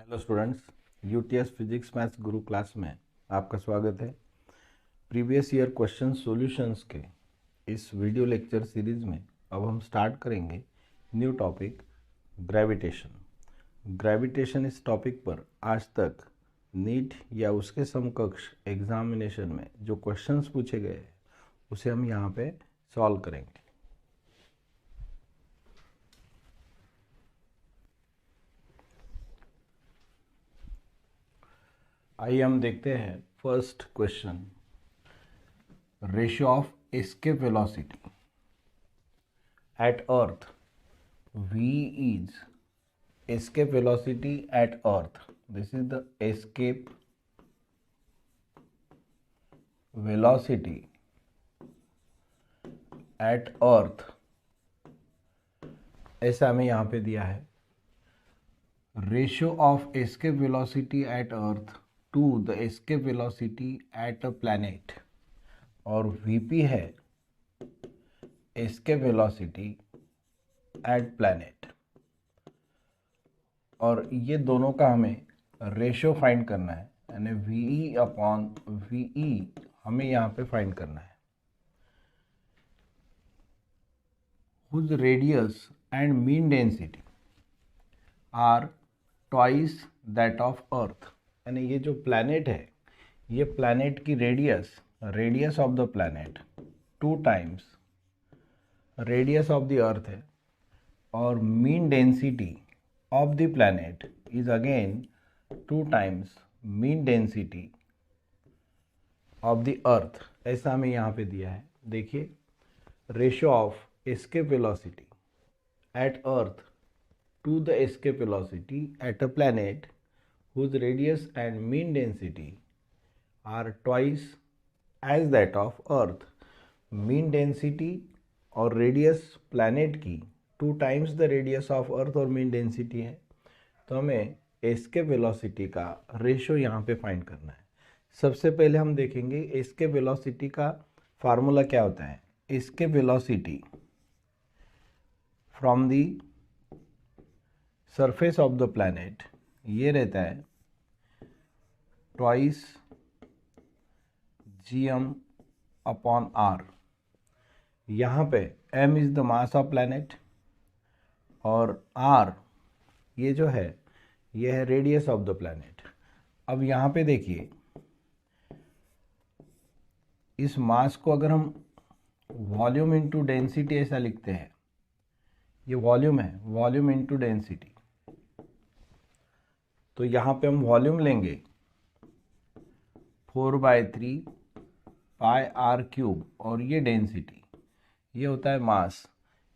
Hello students, UTS physics maths गुरु class में आपका स्वागत है। प्रीवियस ईयर क्वेश्चन सॉल्यूशंस के इस वीडियो लेक्चर सीरीज में अब हम स्टार्ट करेंगे न्यू टॉपिक ग्रेविटेशन। ग्रेविटेशन इस टॉपिक पर आज तक नीट या उसके समकक्ष एग्जामिनेशन में जो क्वेश्चंस पूछे गए हैं उसे हम यहाँ पे सॉल्व करेंगे। आइए हम देखते हैं first question. Ratio of escape velocity at earth v is escape velocity at earth. This is the escape velocity at earth, ऐसा हमें यहाँ पे दिया है। Ratio of escape velocity at earth to the escape velocity at a planet, और VP है escape velocity at planet, और ये दोनों का हमें रेशियो फाइंड करना है, यानी वी अपॉन वी हमें यहाँ पे फाइंड करना है। whose radius and mean density are twice that of earth, यानी ये जो प्लैनेट है, ये प्लैनेट की radius of the planet 2 times radius of the अर्थ है, और mean density of the planet is again 2 times mean density of the अर्थ, ऐसा हमें यहाँ पे दिया है। देखिए, ratio of escape velocity at earth to the escape velocity at a planet whose radius and mean density are twice as that of earth. mean density और radius planet की 2 times the radius of earth और mean density है, तो हमें escape velocity का ratio यहाँ पे find करना है। सबसे पहले हम देखेंगे escape velocity का फार्मूला क्या होता है। escape velocity from the surface of the planet ये रहता है ट्वाइस gm अपॉन r। यहाँ पे m is the mass of planet और r ये जो है ये है रेडियस ऑफ द प्लैनेट। अब यहाँ पे देखिए, इस मास को अगर हम वॉल्यूम इनटू डेंसिटी ऐसा लिखते हैं, ये वॉल्यूम है, वॉल्यूम इनटू डेंसिटी, तो यहाँ पे हम वॉल्यूम लेंगे 4/3 पाई आर क्यूब, और ये डेंसिटी ये होता है मास।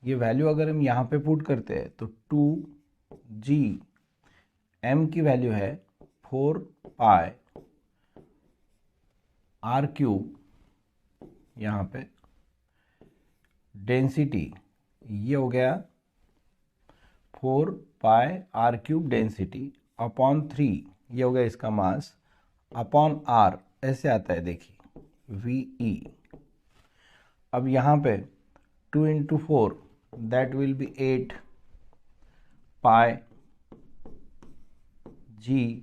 ये वैल्यू अगर हम यहाँ पे पुट करते हैं तो 2g, m की वैल्यू है 4 पाई आर क्यूब, यहाँ पे डेंसिटी ये हो गया 4 पाई आर क्यूब डेंसिटी अपॉन 3, ये हो गया इसका मास, अपॉन आर ऐसे आता है, देखिए वी। अब यहाँ पे 2 into 4 that will be 8 pi g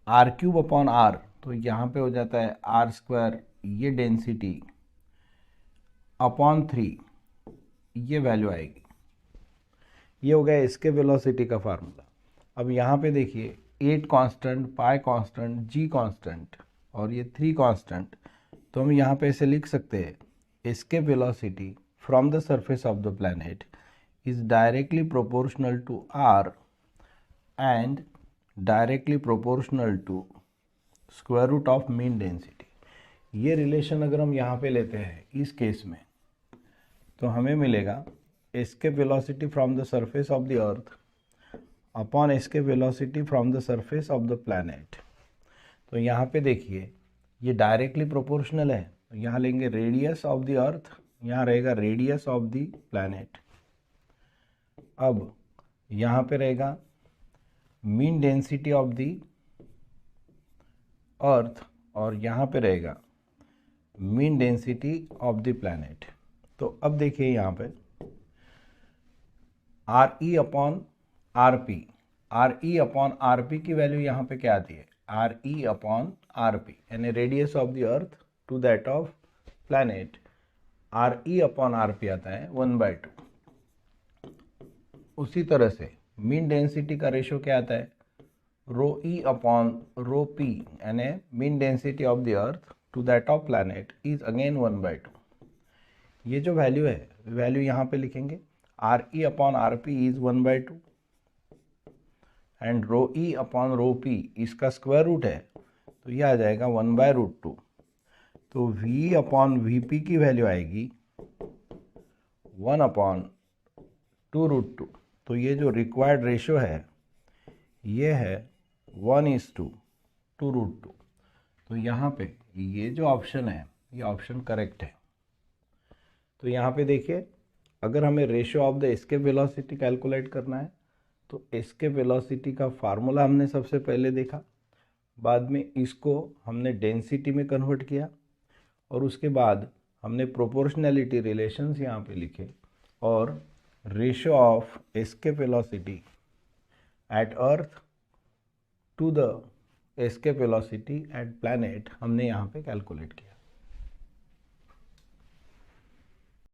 r cube upon r, तो यहाँ पे हो जाता है आर स्क्वायर, ये डेंसिटी अपॉन 3, ये वैल्यू आएगी। ये हो गया इसके वेलोसिटी का फार्मूला। अब यहाँ पे देखिए 8 कांस्टेंट, पाई कांस्टेंट, जी कांस्टेंट और ये 3 कांस्टेंट, तो हम यहाँ पे ऐसे लिख सकते हैं इसके velocity from the surface of the planet is directly proportional to r and directly proportional to square root of mean density. ये रिलेशन अगर हम यहाँ पे लेते हैं इस केस में, तो हमें मिलेगा escape velocity from the surface of the earth upon escape velocity from the surface of the planet। तो यहाँ पे देखिए ये डायरेक्टली प्रोपोर्शनल है, तो यहाँ लेंगे रेडियस ऑफ द अर्थ, यहाँ रहेगा रेडियस ऑफ द प्लैनेट। अब यहाँ पे रहेगा mean density of the earth, और यहाँ पे रहेगा mean density of the planet. तो अब देखिए यहाँ पे R E upon are P, R E upon are P की वैल्यू यहाँ पे क्या आती है, R E upon are P, यानी radius of the earth to that of planet, R E upon are P आता है 1/2। उसी तरह से मीन डेंसिटी का रेशो क्या आता है, rho e upon rho p, यानी mean density of the earth to that of planet is again 1/2। ये जो वैल्यू है, वैल्यू यहाँ पे लिखेंगे, r E upon are p is 1/2 and rho e upon rho p इसका स्क्वायर रूट है, तो ये आ जाएगा 1/√2। तो v अपॉन वी पी की वैल्यू आएगी 1/2√2। तो ये जो रिक्वायर्ड रेशो है ये है 1:2√2। तो यहाँ पे ये जो ऑप्शन है ये ऑप्शन करेक्ट है। तो यहाँ पे देखिए, अगर हमें ratio of the escape velocity calculate करना है तो एस्केप वेलोसिटी का फार्मूला हमने सबसे पहले देखा, बाद में इसको हमने डेंसिटी में कन्वर्ट किया और उसके बाद हमने प्रोपोर्शनैलिटी रिलेशंस यहाँ पे लिखे और ratio of escape velocity at earth to the escape velocity at planet हमने यहाँ पे कैलकुलेट किया।